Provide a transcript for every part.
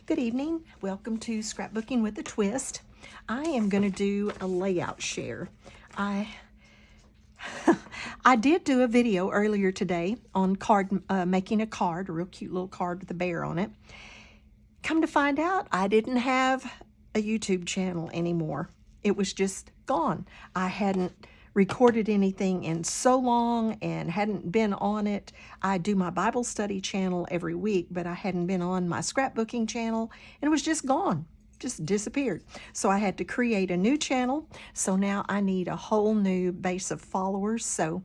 Good evening. Welcome to Scrapbooking with a Twist. I am going to do a layout share. I I did do a video earlier today on making a card, a real cute little card with a bear on it. Come to find out, I didn't have a YouTube channel anymore. It was just gone. I hadn't recorded anything in so long and hadn't been on it. I do my Bible study channel every week, but I hadn't been on my scrapbooking channel, and it was just gone. Just disappeared. So I had to create a new channel. So now I need a whole new base of followers. So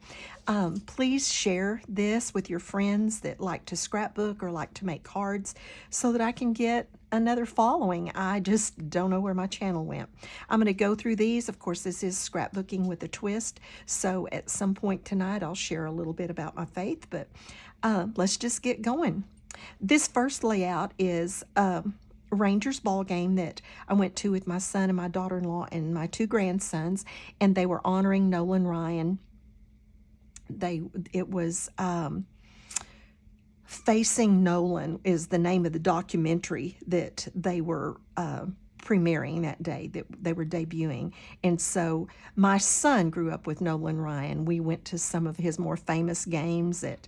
please share this with your friends that like to scrapbook or like to make cards so that I can get another following. I just don't know where my channel went. I'm going to go through these. Of course, this is Scrapbooking with a Twist. So at some point tonight, I'll share a little bit about my faith, but let's just get going. This first layout is Rangers ball game that I went to with my son and my daughter-in-law and my two grandsons, and they were honoring Nolan Ryan. It was Facing Nolan is the name of the documentary that they were premiering that day, that they were debuting. And so my son grew up with Nolan Ryan. We went to some of his more famous games at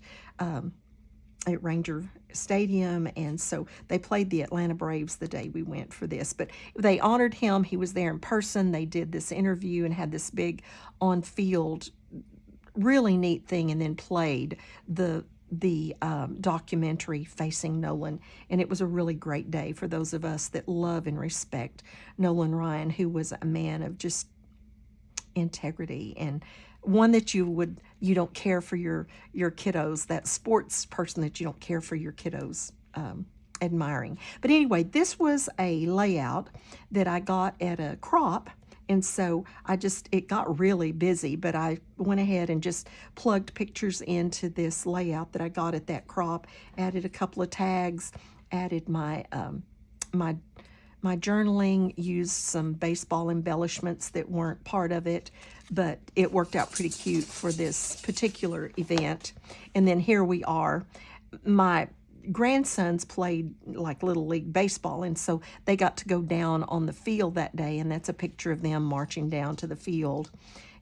Ranger Stadium, and so they played the Atlanta Braves the day we went for this. But they honored him. He was there in person. They did this interview and had this big on-field, really neat thing, and then played the documentary Facing Nolan, and it was a really great day for those of us that love and respect Nolan Ryan, who was a man of just integrity and one that you don't care for your kiddos, that sports person that you don't care for your kiddos admiring. But anyway, this was a layout that I got at a crop, and so it got really busy, but I went ahead and just plugged pictures into this layout that I got at that crop, added a couple of tags, added my journaling, used some baseball embellishments that weren't part of it, but it worked out pretty cute for this particular event. And then here we are. My grandsons played like Little League baseball, and so they got to go down on the field that day, and that's a picture of them marching down to the field.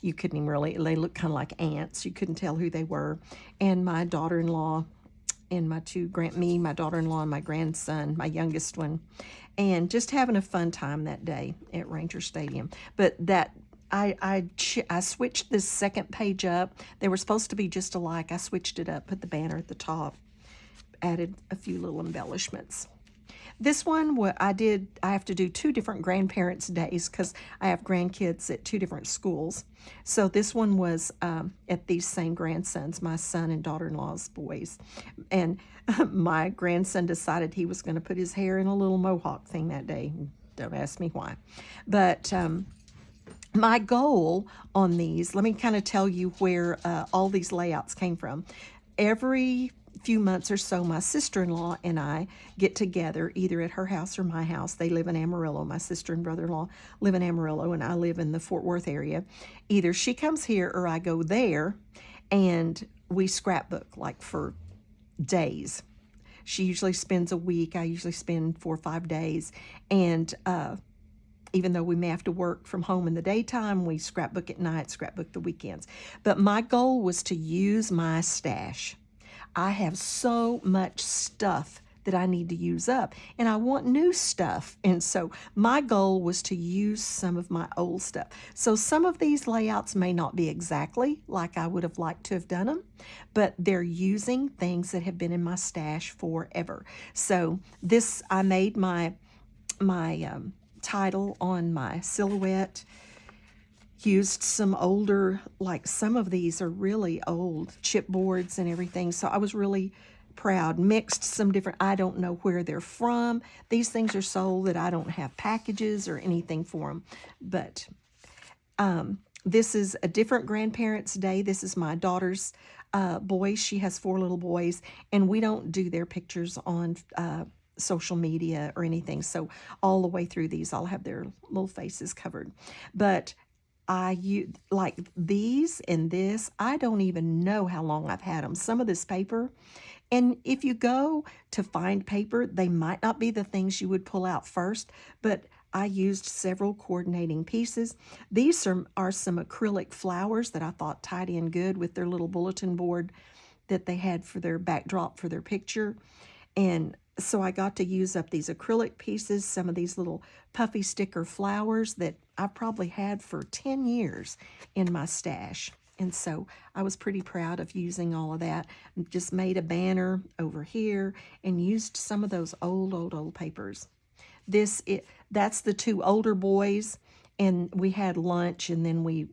You couldn't even really, they looked kind of like ants. You couldn't tell who they were. And my daughter-in-law and my my daughter-in-law and my grandson, my youngest one, and just having a fun time that day at Ranger Stadium. But I switched this second page up. They were supposed to be just alike. I switched it up, put the banner at the top, added a few little embellishments. This one, I have to do two different grandparents' days because I have grandkids at two different schools. So this one was at these same grandsons, my son and daughter-in-law's boys. And my grandson decided he was going to put his hair in a little mohawk thing that day. Don't ask me why. But my goal on these, let me kind of tell you where all these layouts came from. Every few months or so, my sister-in-law and I get together either at her house or my house. They live in Amarillo. My sister and brother-in-law live in Amarillo, and I live in the Fort Worth area. Either she comes here or I go there, and we scrapbook like for days. She usually spends a week. I usually spend 4 or 5 days, and even though we may have to work from home in the daytime, we scrapbook at night, scrapbook the weekends. But my goal was to use my stash. I have so much stuff that I need to use up, and I want new stuff. And so my goal was to use some of my old stuff. So some of these layouts may not be exactly like I would have liked to have done them, but they're using things that have been in my stash forever. So this, I made my title on my silhouette, used some older, like some of these are really old chipboards and everything, so I was really proud. Mixed some different, I don't know where they're from. These things are sold that I don't have packages or anything for them. But this is a different grandparents' day. This is my daughter's boys. She has 4 little boys, and we don't do their pictures on social media or anything, so all the way through these I'll have their little faces covered. But like these and this, I don't even know how long I've had them. Some of this paper, And if you go to find paper, they might not be the things you would pull out first, but I used several coordinating pieces. These are some acrylic flowers that I thought tied in good with their little bulletin board that they had for their backdrop for their picture. And so I got to use up these acrylic pieces, some of these little puffy sticker flowers that I probably had for 10 years in my stash. And so I was pretty proud of using all of that. Just made a banner over here and used some of those old papers. That's the two older boys, and we had lunch, and then we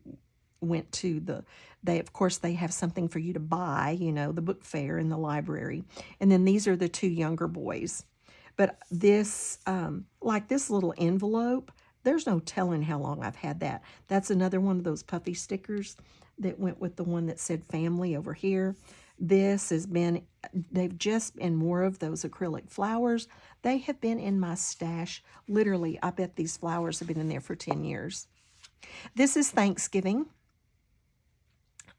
went to of course they have something for you to buy, the book fair in the library. And then these are the two younger boys. But this, like this little envelope, there's no telling how long I've had that. That's another one of those puffy stickers that went with the one that said family over here. They've just been more of those acrylic flowers. They have been in my stash. Literally, I bet these flowers have been in there for 10 years. This is Thanksgiving.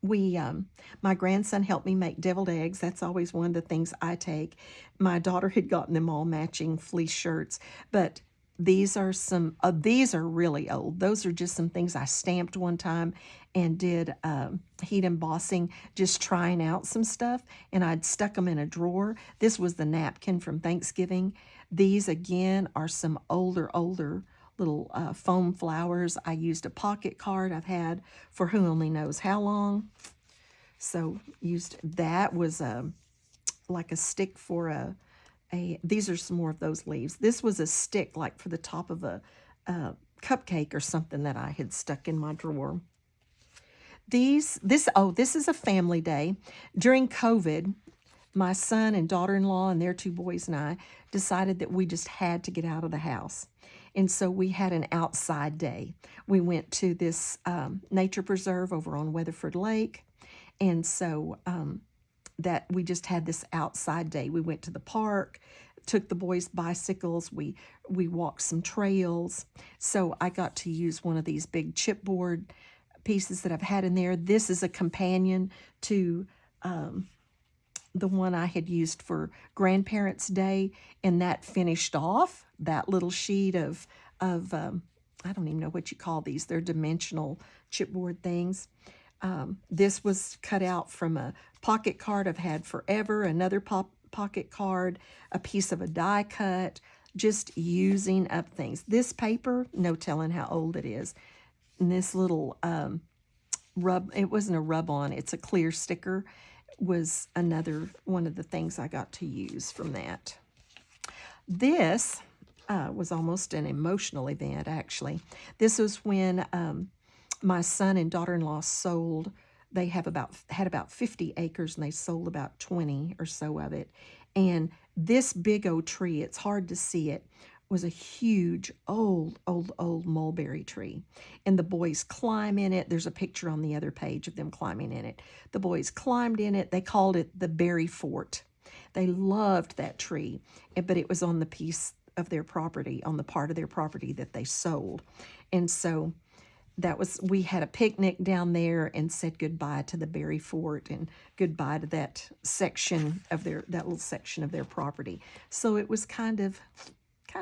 My grandson helped me make deviled eggs. That's always one of the things I take. My daughter had gotten them all matching fleece shirts, but these are really old. Those are just some things I stamped one time and did heat embossing, just trying out some stuff, and I'd stuck them in a drawer. This was the napkin from Thanksgiving. These, again, are some older little foam flowers. I used a pocket card I've had for who only knows how long. So used that was like a stick for these are some more of those leaves. This was a stick like for the top of a cupcake or something that I had stuck in my drawer. This is a family day. During COVID, my son and daughter-in-law and their two boys and I decided that we just had to get out of the house. And so we had an outside day. We went to this nature preserve over on Weatherford Lake. And so that we just had this outside day. We went to the park, took the boys' bicycles. We walked some trails. So I got to use one of these big chipboard pieces that I've had in there. This is a companion to the one I had used for Grandparents' Day, and that finished off that little sheet of I don't even know what you call these. They're dimensional chipboard things. This was cut out from a pocket card I've had forever, another pocket card, a piece of a die cut, just using up things. This paper, no telling how old it is. And this little it wasn't a rub-on, it's a clear sticker, was another one of the things I got to use from that. This was almost an emotional event, actually. This was when my son and daughter-in-law sold. They had about 50 acres, and they sold about 20 or so of it. And this big old tree, it's hard to see it, was a huge, old mulberry tree. And the boys climb in it. There's a picture on the other page of them climbing in it. The boys climbed in it. They called it the berry fort. They loved that tree, but it was on the piece of their property, on the part of their property that they sold. And so we had a picnic down there and said goodbye to the berry fort and goodbye to that little section of their property. So it was kind of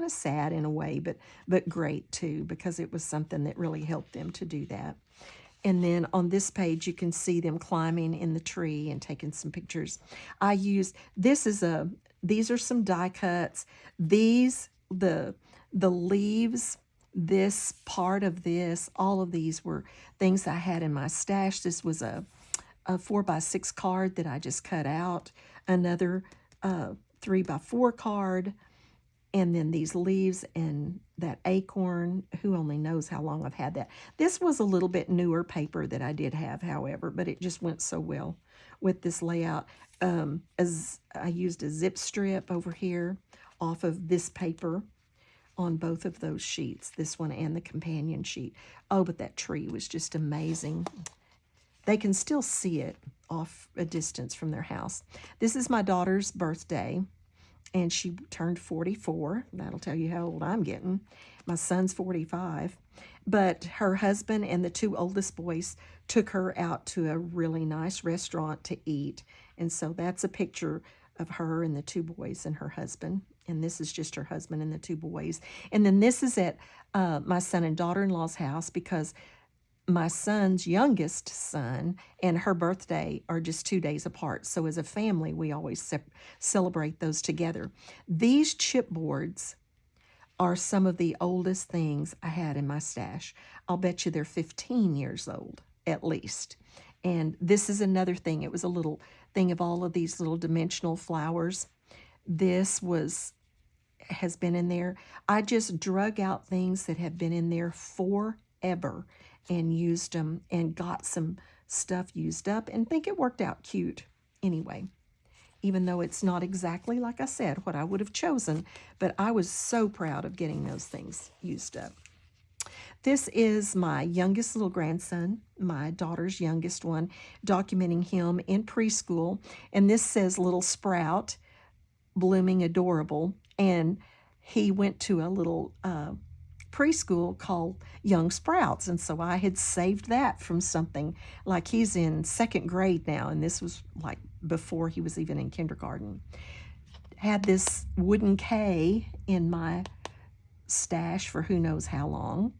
sad in a way, but great too, because it was something that really helped them to do that. And then on this page, you can see them climbing in the tree and taking some pictures. These are some die cuts. The leaves, this part of this, all of these were things I had in my stash. This was a 4x6 card that I just cut out, another 3x4 card, and then these leaves and that acorn. Who only knows how long I've had that. This was a little bit newer paper that I did have, however, but it just went so well with this layout. As I used a zip strip over here off of this paper on both of those sheets, this one and the companion sheet. Oh, but that tree was just amazing. They can still see it off a distance from their house. This is my daughter's birthday, and she turned 44. That'll tell you how old I'm getting. My son's 45. But her husband and the two oldest boys took her out to a really nice restaurant to eat. And so that's a picture of her and the two boys and her husband. And this is just her husband and the two boys. And then this is at my son and daughter-in-law's house, because my son's youngest son and her birthday are just 2 days apart. So as a family, we always celebrate those together. These chipboards are some of the oldest things I had in my stash. I'll bet you they're 15 years old, at least. And this is another thing. It was a little thing of all of these little dimensional flowers. This has been in there. I just drug out things that have been in there forever and used them and got some stuff used up and think it worked out cute anyway. Even though it's not exactly, like I said, what I would have chosen, but I was so proud of getting those things used up. This is my youngest little grandson, my daughter's youngest one, documenting him in preschool. And this says Little Sprout, blooming adorable. And he went to a little preschool called Young Sprouts. And so I had saved that from something. Like, he's in 2nd grade now, and this was like before he was even in kindergarten. Had this wooden K in my stash for who knows how long,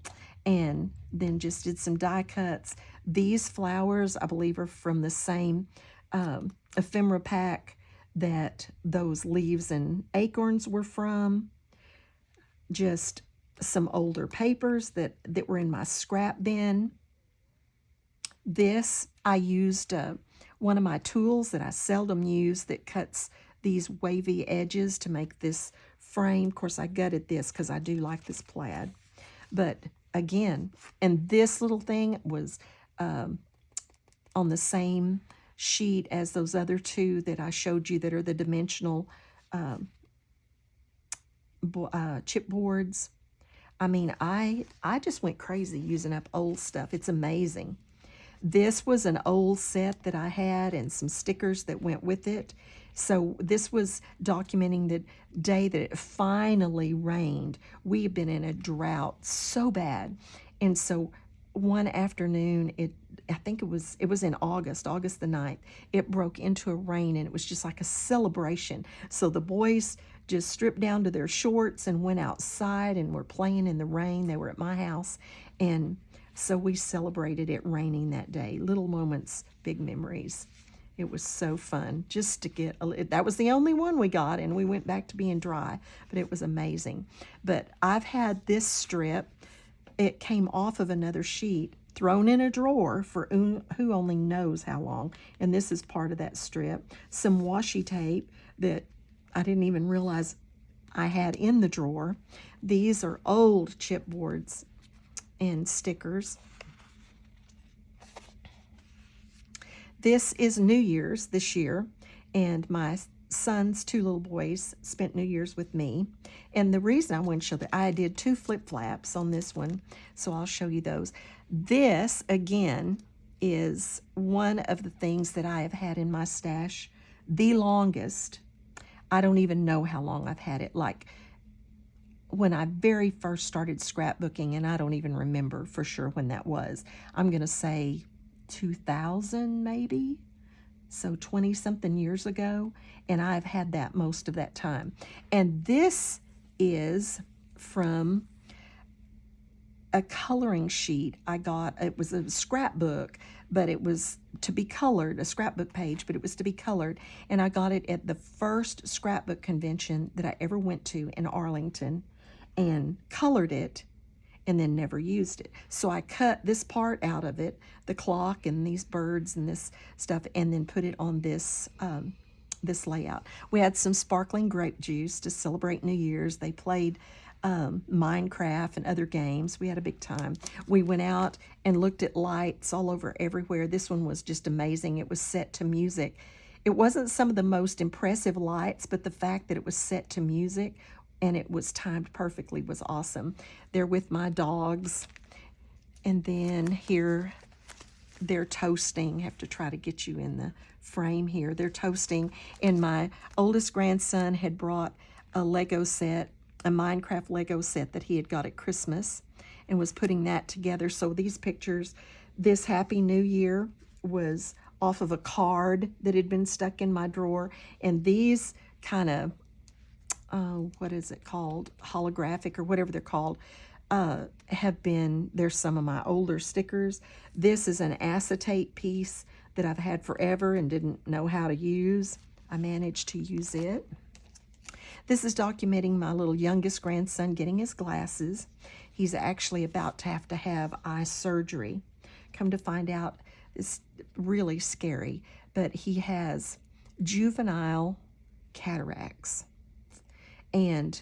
and then just did some die cuts. These flowers, I believe, are from the same ephemera pack that those leaves and acorns were from. Just some older papers that were in my scrap bin. This, I used one of my tools that I seldom use that cuts these wavy edges to make this frame. Of course, I gutted this because I do like this plaid. But again, and this little thing was on the same sheet as those other two that I showed you that are the dimensional chipboards. I mean, I just went crazy using up old stuff. It's amazing. This was an old set that I had and some stickers that went with it. So this was documenting the day that it finally rained. We had been in a drought so bad. And so one afternoon, I think it was in August the 9th, it broke into a rain, and it was just like a celebration. So the boys just stripped down to their shorts and went outside and were playing in the rain. They were at my house, and so we celebrated it raining that day. Little moments, big memories. It was so fun just to get that was the only one we got, and we went back to being dry, but it was amazing. But I've had this strip. It came off of another sheet, thrown in a drawer for who only knows how long, and this is part of that strip. Some washi tape that I didn't even realize I had in the drawer. These are old chipboards and stickers. This is New Year's this year, and my son's two little boys spent New Year's with me. And the reason I wanted to show that, I did 2 flip-flaps on this one, so I'll show you those. This, again, is one of the things that I have had in my stash the longest. I don't even know how long I've had it. Like, when I very first started scrapbooking, and I don't even remember for sure when that was. I'm going to say 2000 maybe, so 20-something years ago, and I've had that most of that time. And this is from a coloring sheet I got. It was a scrapbook, but it was to be colored, a scrapbook page, but it was to be colored. And I got it at the first scrapbook convention that I ever went to in Arlington, and colored it and then never used it. So I cut this part out of it, the clock and these birds and this stuff, and then put it on this this layout. We had some sparkling grape juice to celebrate New Year's. They played Minecraft and other games. We had a big time. We went out and looked at lights all over everywhere. This one was just amazing. It was set to music. It wasn't some of the most impressive lights, but the fact that it was set to music and it was timed perfectly was awesome. They're with my dogs. And then here, they're toasting. I have to try to get you in the frame here. They're toasting. And my oldest grandson had brought a Lego set, a Minecraft Lego set that he had got at Christmas, and was putting that together. So these pictures, this Happy New Year was off of a card that had been stuck in my drawer. And these kind of, what is it called? Holographic or whatever they're called, there's some of my older stickers. This is an acetate piece that I've had forever and didn't know how to use. I managed to use it. This is documenting my little youngest grandson getting his glasses. He's actually about to have eye surgery. Come to find out, it's really scary, but he has juvenile cataracts. And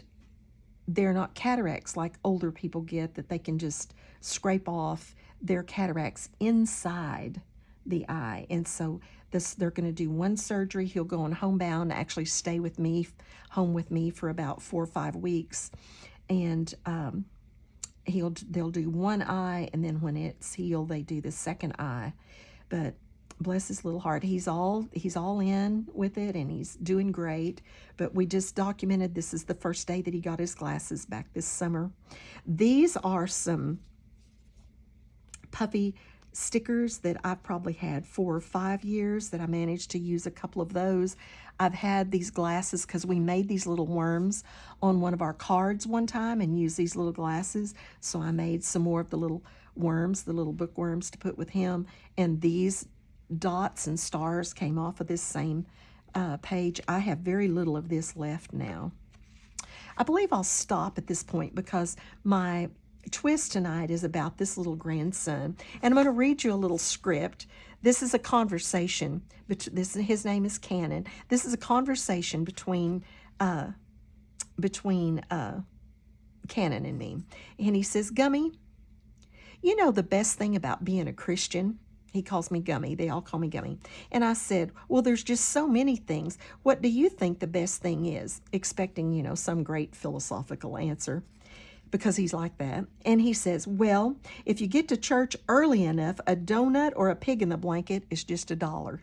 they're not cataracts like older people get that they can just scrape off. They're cataracts inside the eye. And so they're going to do one surgery. He'll go on homebound, actually stay home with me for about 4 or 5 weeks. And they'll do one eye, and then when it's healed, they do the second eye. But bless his little heart, he's all in with it, and he's doing great. But we just documented this is the first day that he got his glasses back this summer. These are some puffy stickers that I've probably had 4 or 5 years that I managed to use a couple of those. I've had these glasses because we made these little worms on one of our cards one time and used these little glasses. So I made some more of the little worms, the little bookworms to put with him. And these dots and stars came off of this same page. I have very little of this left now. I believe I'll stop at this point because my twist tonight is about this little grandson. And I'm going to read you a little script. This is a conversation. His name is Cannon. This is a conversation between Cannon and me. And he says, Gummy, you know the best thing about being a Christian? He calls me Gummy. They all call me Gummy. And I said, well, there's just so many things. What do you think the best thing is? Expecting, some great philosophical answer, because he's like that. And he says, well, if you get to church early enough, a donut or a pig in the blanket is just $1.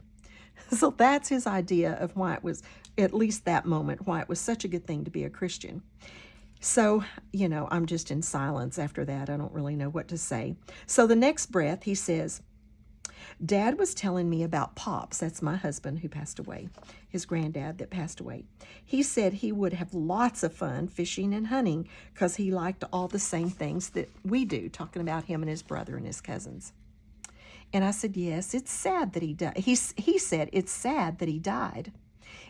So that's his idea of why it was, at least that moment, why it was such a good thing to be a Christian. So, I'm just in silence after that. I don't really know what to say. So the next breath, he says, Dad was telling me about Pops, that's my husband who passed away, his granddad that passed away. He said he would have lots of fun fishing and hunting because he liked all the same things that we do, talking about him and his brother and his cousins. And I said, yes, it's sad that he died. He said, it's sad that he died.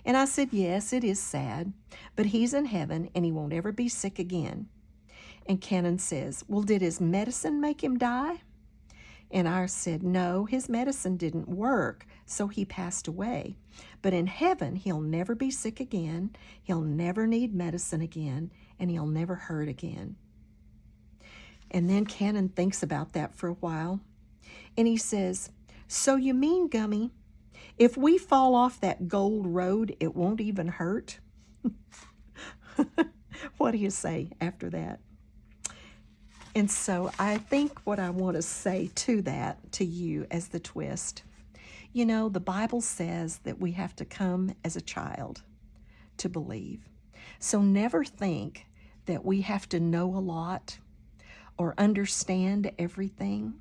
And I said, yes, it is sad, but he's in heaven and he won't ever be sick again. And Cannon says, well, did his medicine make him die? And I said, no, his medicine didn't work, so he passed away. But in heaven, he'll never be sick again, he'll never need medicine again, and he'll never hurt again. And then Cannon thinks about that for a while, and he says, so you mean, Gummy, if we fall off that gold road, it won't even hurt? What do you say after that? And so I think what I want to say to that, to you as the twist, the Bible says that we have to come as a child to believe. So never think that we have to know a lot or understand everything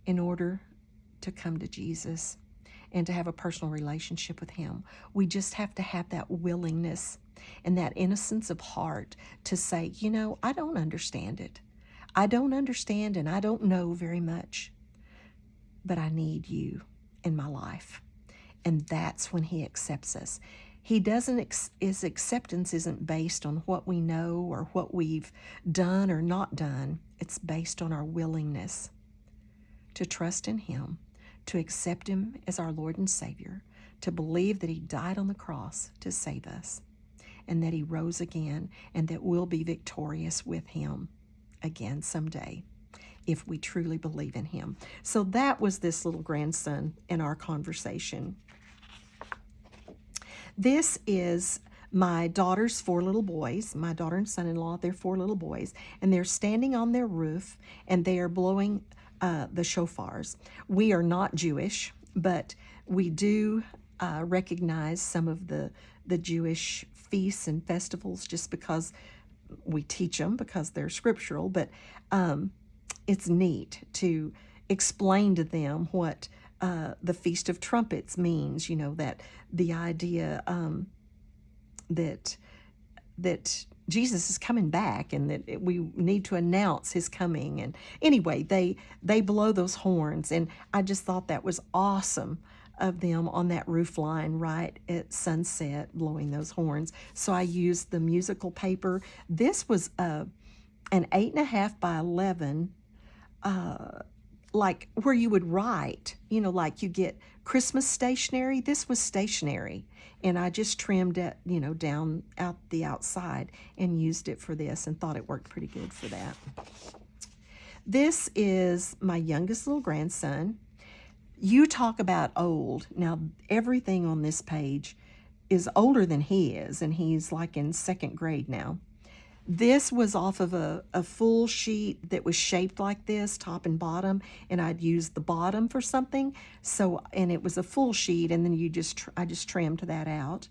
in order to come to Jesus and to have a personal relationship with him. We just have to have that willingness and that innocence of heart to say, I don't understand it. I don't understand and I don't know very much, but I need you in my life. And that's when he accepts us. His acceptance isn't based on what we know or what we've done or not done. It's based on our willingness to trust in him, to accept him as our Lord and Savior, to believe that he died on the cross to save us, and that he rose again, and that we'll be victorious with him again someday if we truly believe in him. So that was this little grandson in our conversation. This is my daughter's 4 little boys, my daughter and son-in-law, they're 4 little boys, and they're standing on their roof and they are blowing the shofars. We are not Jewish, but we do recognize some of the Jewish feasts and festivals just because we teach them, because they're scriptural. But it's neat to explain to them what the Feast of Trumpets means, that the idea that that Jesus is coming back, and that we need to announce his coming. And anyway, they blow those horns, and I just thought that was awesome of them on that roof line right at sunset blowing those horns. So I used the musical paper. This was an 8.5 by 11, like where you would write, like you get Christmas stationery. This was stationery, and I just trimmed it, down out the outside and used it for this, and thought it worked pretty good for that. This is my youngest little grandson. You talk about old. Now, everything on this page is older than he is, and he's like in second grade now. This was off of a full sheet that was shaped like this, top and bottom, and I'd used the bottom for something. So, and it was a full sheet, and then I just trimmed that out.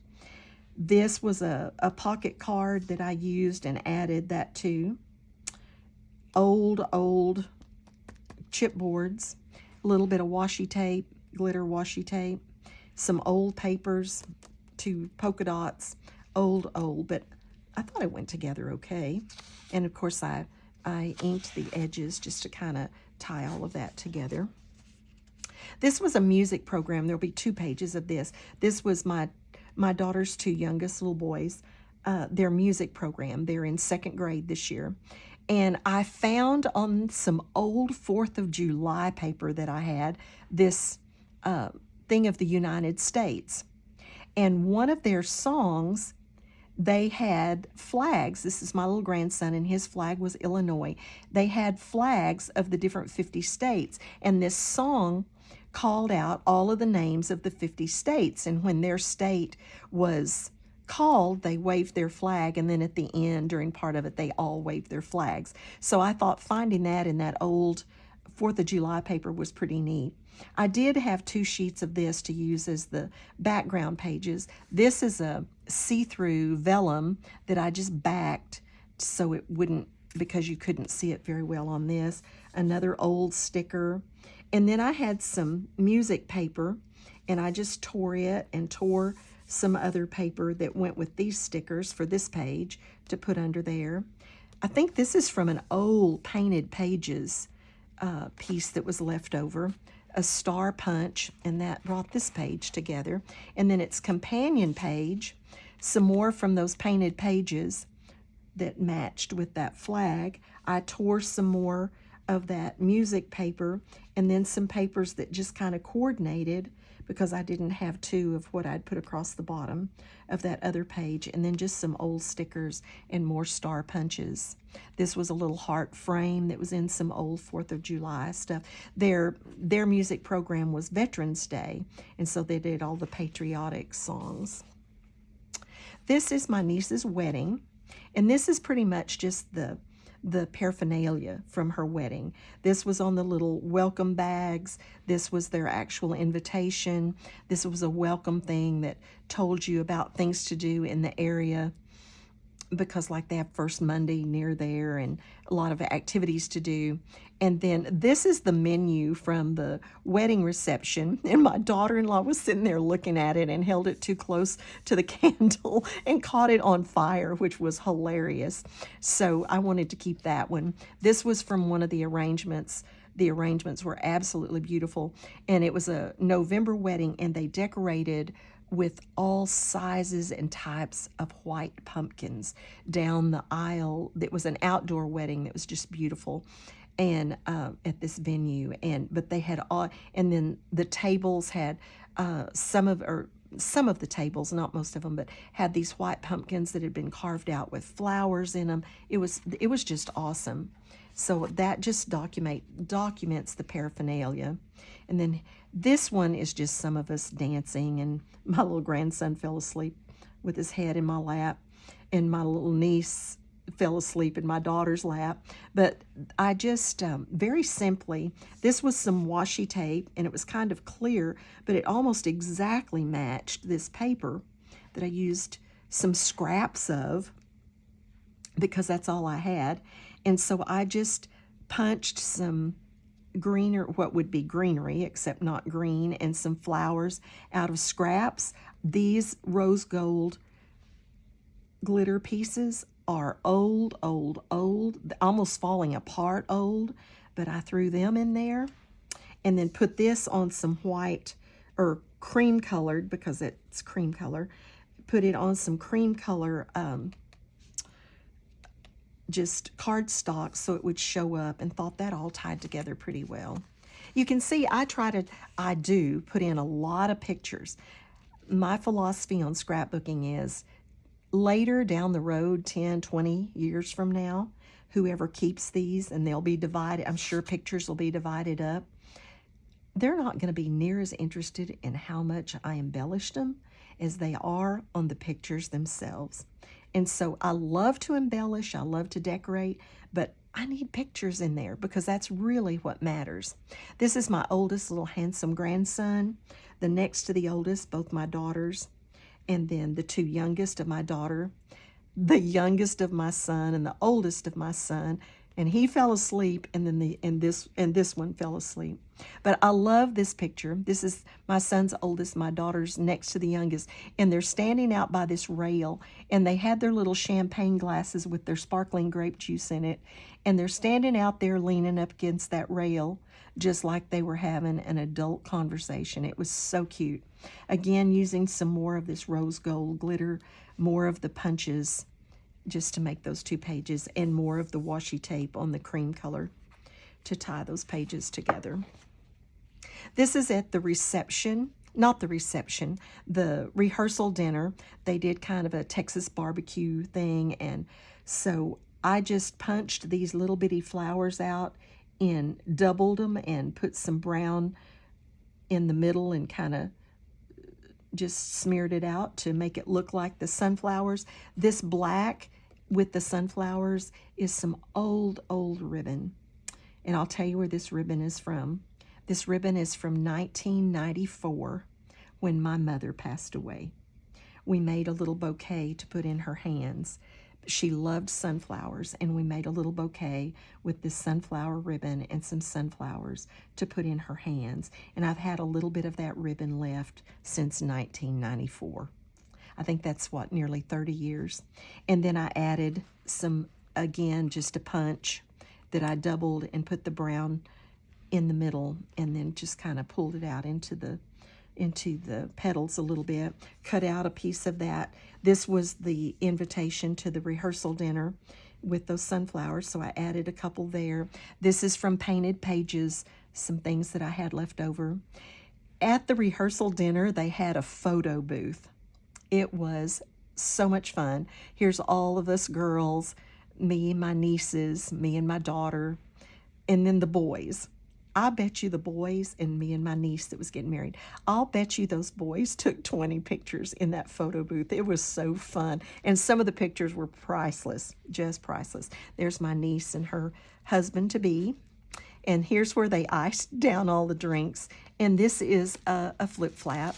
This was a pocket card that I used and added that to. Old chipboards, a little bit of washi tape, glitter washi tape, some old papers, 2 polka dots, old, but I thought it went together okay. And of course I inked the edges just to kind of tie all of that together. This was a music program. There'll be 2 pages of this. This was my daughter's 2 youngest little boys, their music program. They're in second grade this year. And I found on some old 4th of July paper that I had this thing of the United States. And one of their songs, they had flags. This is my little grandson, and his flag was Illinois. They had flags of the different 50 states, and this song called out all of the names of the 50 states. And when their state was called, they waved their flag, and then at the end, during part of it, they all waved their flags. So I thought finding that in that old 4th of July paper was pretty neat. I did have 2 sheets of this to use as the background pages. This is a see-through vellum that I just backed so it wouldn't, because you couldn't see it very well on this. Another old sticker. And then I had some music paper, and I just tore it and tore some other paper that went with these stickers for this page to put under there. I think this is from an old Painted Pages piece that was left over, a star punch, and that brought this page together. And then its companion page, some more from those Painted Pages that matched with that flag. I tore some more of that music paper, and then some papers that just kind of coordinated, because I didn't have 2 of what I'd put across the bottom of that other page, and then just some old stickers and more star punches. This was a little heart frame that was in some old 4th of July stuff. Their music program was Veterans Day, and so they did all the patriotic songs. This is my niece's wedding, and this is pretty much just the paraphernalia from her wedding. This was on the little welcome bags. This was their actual invitation. This was a welcome thing that told you about things to do in the area, because like they have First Monday near there and a lot of activities to do. And then this is the menu from the wedding reception, and my daughter-in-law was sitting there looking at it and held it too close to the candle and caught it on fire, which was hilarious. So I wanted to keep that one. This was from one of the arrangements. The arrangements were absolutely beautiful, and it was a November wedding, and they decorated with all sizes and types of white pumpkins down the aisle. It was an outdoor wedding that was just beautiful, and at this venue. But they had all, and then the tables had some of the tables, not most of them, but had these white pumpkins that had been carved out with flowers in them. It was just awesome. So that just documents the paraphernalia. And then this one is just some of us dancing, and my little grandson fell asleep with his head in my lap, and my little niece fell asleep in my daughter's lap. But I just, very simply, this was some washi tape, and it was kind of clear, but it almost exactly matched this paper that I used some scraps of, because that's all I had. And so I just punched some greener, what would be greenery, except not green, and some flowers out of scraps. These rose gold glitter pieces are old, almost falling apart old, but I threw them in there and then put this on some white or cream colored, because it's cream color, put it on some cream color just cardstock so it would show up, and thought that all tied together pretty well. You can see I do put in a lot of pictures. My philosophy on scrapbooking is later down the road, 10, 20 years from now, whoever keeps these, and they'll be divided, I'm sure pictures will be divided up, they're not going to be near as interested in how much I embellished them as they are on the pictures themselves. And so I love to embellish, I love to decorate, but I need pictures in there because that's really what matters. This is my oldest little handsome grandson, the next to the oldest, both my daughters, and then the two youngest of my daughter, the youngest of my son, and the oldest of my son. And he fell asleep, and then this one fell asleep. But I love this picture. This is my son's oldest, my daughter's next to the youngest, and they're standing out by this rail, and they had their little champagne glasses with their sparkling grape juice in it, and they're standing out there leaning up against that rail, just like they were having an adult conversation. It was so cute. Again, using some more of this rose gold glitter, more of the punches, just to make those 2 pages, and more of the washi tape on the cream color to tie those pages together. This is at the reception, not the reception, the rehearsal dinner. They did kind of a Texas barbecue thing, and so I just punched these little bitty flowers out and doubled them and put some brown in the middle and kind of just smeared it out to make it look like the sunflowers. This black with the sunflowers is some old ribbon. And I'll tell you where this ribbon is from. This ribbon is from 1994, when my mother passed away. We made a little bouquet to put in her hands. She loved sunflowers, and we made a little bouquet with this sunflower ribbon and some sunflowers to put in her hands. And I've had a little bit of that ribbon left since 1994. I think that's what, nearly 30 years. And then I added some, again, just a punch that I doubled and put the brown in the middle, and then just kind of pulled it out into the petals a little bit, cut out a piece of that. This was the invitation to the rehearsal dinner with those sunflowers, so I added a couple there. This is from Painted Pages, some things that I had left over. At the rehearsal dinner, they had a photo booth. It was so much fun. Here's all of us girls, me and my nieces, me and my daughter, and then the boys. I bet you the boys and me and my niece that was getting married, I'll bet you those boys took 20 pictures in that photo booth. It was so fun. And some of the pictures were priceless, just priceless. There's my niece and her husband-to-be. And here's where they iced down all the drinks. And this is a flip-flap.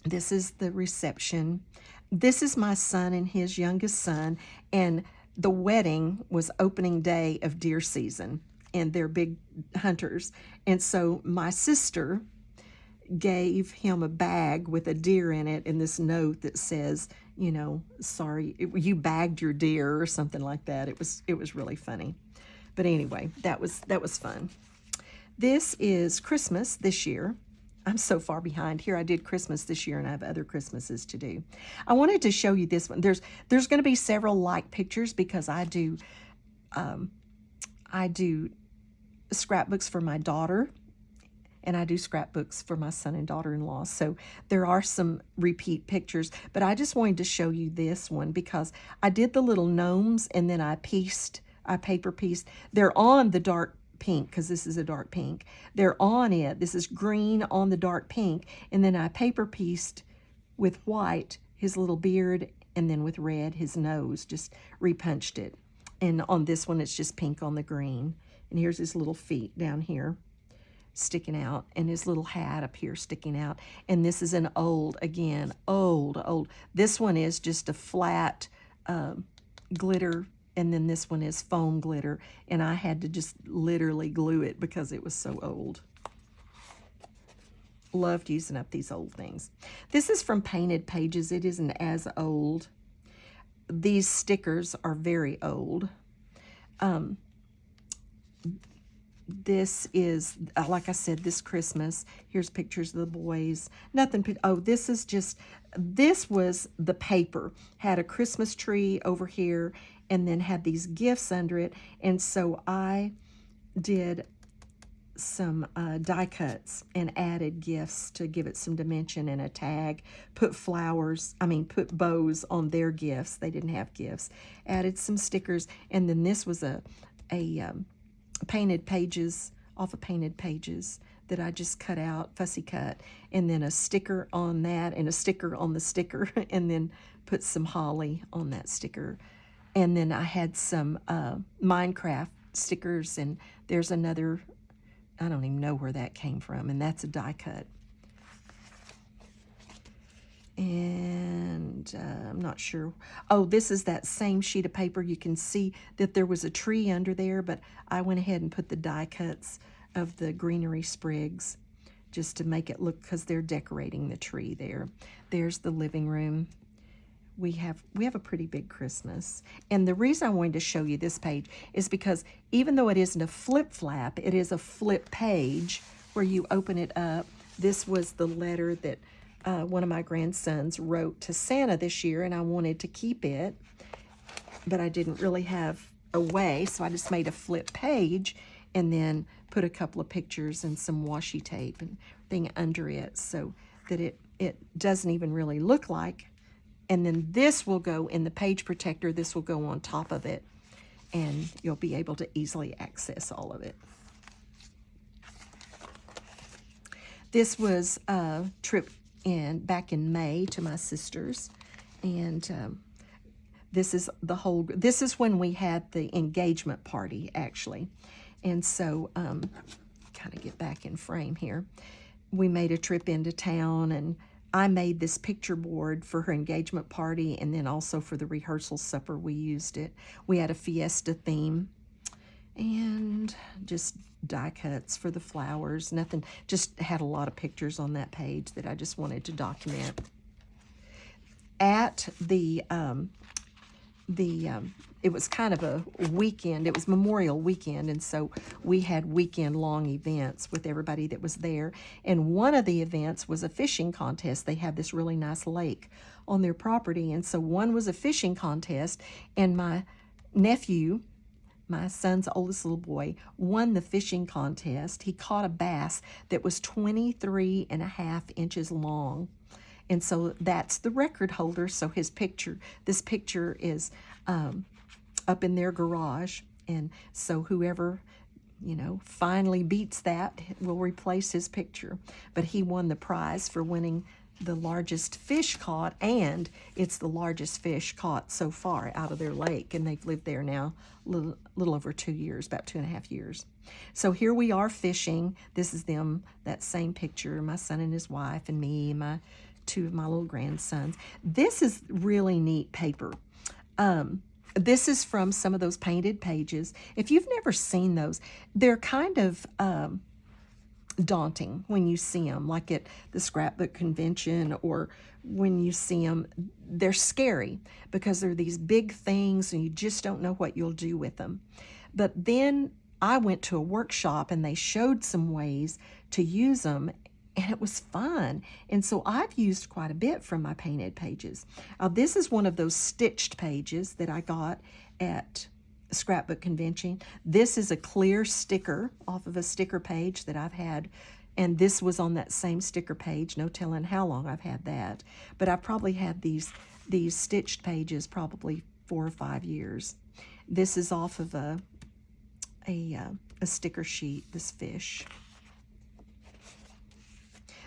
This is the reception. This is my son and his youngest son, and the wedding was opening day of deer season, and they're big hunters. And so my sister gave him a bag with a deer in it and this note that says, you know, sorry, you bagged your deer or something like that. It was really funny. But anyway, that was fun. This is Christmas this year. I'm so far behind here. I did Christmas this year, and I have other Christmases to do. I wanted to show you this one. There's going to be several like pictures because I do scrapbooks for my daughter, and I do scrapbooks for my son and daughter-in-law. So there are some repeat pictures, but I just wanted to show you this one because I did the little gnomes, and then I paper pieced. They're on the dark pink, because this is a dark pink. They're on it. This is green on the dark pink, and then I paper pieced with white his little beard, and then with red his nose, just repunched it. And on this one it's just pink on the green. And here's his little feet down here sticking out, and his little hat up here sticking out. And this is an old. This one is just a flat glitter and then this one is foam glitter, and I had to just literally glue it because it was so old. Loved using up these old things. This is from Painted Pages. It isn't as old. These stickers are very old. This is, like I said, this Christmas. Here's pictures of the boys. Nothing, oh, this is just, this was the paper. Had a Christmas tree over here and then had these gifts under it. And so I did some die cuts and added gifts to give it some dimension and a tag. Put put bows on their gifts. They didn't have gifts. Added some stickers. And then this was a Painted Pages, off of Painted Pages that I just cut out, fussy cut, and then a sticker on that and a sticker on the sticker, and then put some holly on that sticker. And then I had some Minecraft stickers, and there's another, I don't even know where that came from, and that's a die cut. And I'm not sure. Oh, this is that same sheet of paper. You can see that there was a tree under there, but I went ahead and put the die cuts of the greenery sprigs just to make it look, because they're decorating the tree there. There's the living room. We have a pretty big Christmas. And the reason I wanted to show you this page is because even though it isn't a flip flap, it is a flip page where you open it up. This was the letter that one of my grandsons wrote to Santa this year, and I wanted to keep it, but I didn't really have a way, so I just made a flip page and then put a couple of pictures and some washi tape and thing under it so that it doesn't even really look like. And then this will go in the page protector. This will go on top of it, and you'll be able to easily access all of it. This was a trip back in May to my sister's, and this is when we had the engagement party, actually. And so, kind of get back in frame here. We made a trip into town, and I made this picture board for her engagement party, and then also for the rehearsal supper we used it. We had a fiesta theme, and just die cuts for the flowers. Nothing, just had a lot of pictures on that page that I just wanted to document. At it was kind of a weekend. It was Memorial Weekend, and so we had weekend-long events with everybody that was there. And one of the events was a fishing contest. They had this really nice lake on their property, and so one was a fishing contest, and my nephew, my son's oldest little boy, won the fishing contest. He caught a bass that was 23.5 inches long. And so that's the record holder. So this picture is up in their garage. And so whoever, finally beats that will replace his picture. But he won the prize for winning the largest fish caught, and it's the largest fish caught so far out of their lake, and they've lived there now little over 2 years, about 2.5 years. So here we are fishing. This is them, that same picture, my son and his wife and me, two of my little grandsons. This is really neat paper. This is from some of those Painted Pages. If you've never seen those, they're kind of daunting when you see them, like at the scrapbook convention, or when you see them, they're scary because they're these big things and you just don't know what you'll do with them. But then I went to a workshop and they showed some ways to use them, and it was fun. And so I've used quite a bit from my Painted Pages. This is one of those stitched pages that I got at Scrapbook Convention. This is a clear sticker off of a sticker page that I've had, and this was on that same sticker page. No telling how long I've had that, but I've probably had these stitched pages probably 4 or 5 years. This is off of a sticker sheet, this fish.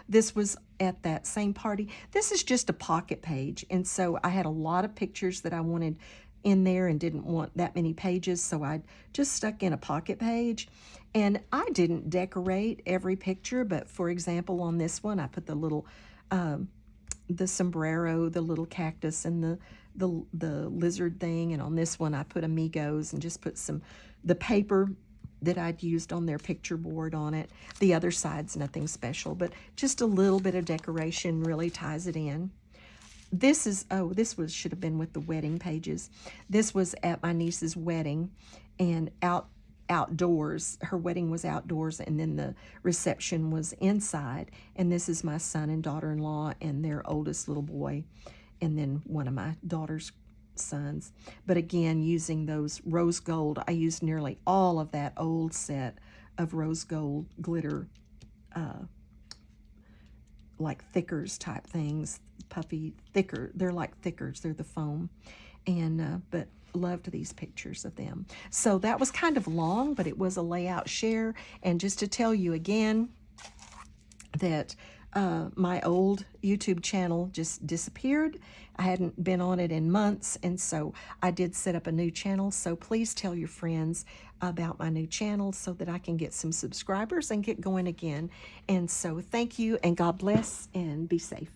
This was at that same party. This is just a pocket page, and so I had a lot of pictures that I wanted in there and didn't want that many pages, so I just stuck in a pocket page. And I didn't decorate every picture, but for example, on this one, I put the little, the sombrero, the little cactus, and the the lizard thing, and on this one I put amigos and just put the paper that I'd used on their picture board on it. The other side's nothing special, but just a little bit of decoration really ties it in. This is, oh, should have been with the wedding pages. This was at my niece's wedding, and outdoors. Her wedding was outdoors, and then the reception was inside. And this is my son and daughter-in-law and their oldest little boy, and then one of my daughter's sons. But again, using those rose gold, I used nearly all of that old set of rose gold glitter, like thickers type things, puffy, thicker. They're like thickers. They're the foam. And but loved these pictures of them. So that was kind of long, but it was a layout share. And just to tell you again that my old YouTube channel just disappeared. I hadn't been on it in months, and so I did set up a new channel. So please tell your friends about my new channel so that I can get some subscribers and get going again. And so thank you, and God bless, and be safe.